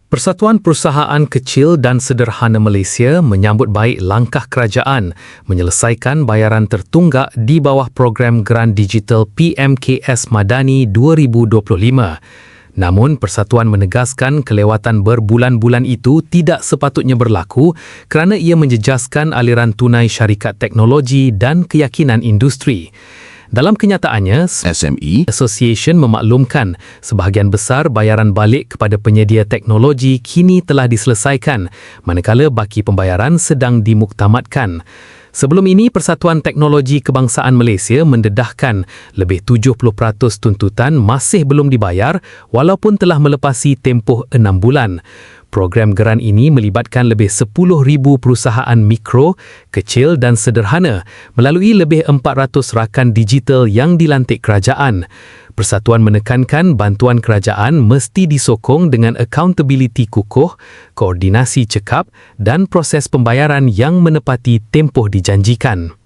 Persatuan Perusahaan Kecil dan Sederhana Malaysia menyambut baik langkah kerajaan menyelesaikan bayaran tertunggak di bawah program Geran Digital PMKS Madani 2025. Namun, persatuan menegaskan kelewatan berbulan-bulan itu tidak sepatutnya berlaku kerana ia menjejaskan aliran tunai syarikat teknologi dan keyakinan industri. Dalam kenyataannya, SME Association memaklumkan sebahagian besar bayaran balik kepada penyedia teknologi kini telah diselesaikan, manakala baki pembayaran sedang dimuktamadkan. Sebelum ini, Persatuan Teknologi Kebangsaan Malaysia mendedahkan lebih 70% tuntutan masih belum dibayar walaupun telah melepasi tempoh 6 bulan. Program geran ini melibatkan lebih 10,000 perusahaan mikro, kecil dan sederhana melalui lebih 400 rakan digital yang dilantik kerajaan. Persatuan menekankan bantuan kerajaan mesti disokong dengan accountability kukuh, koordinasi cekap dan proses pembayaran yang menepati tempoh dijanjikan.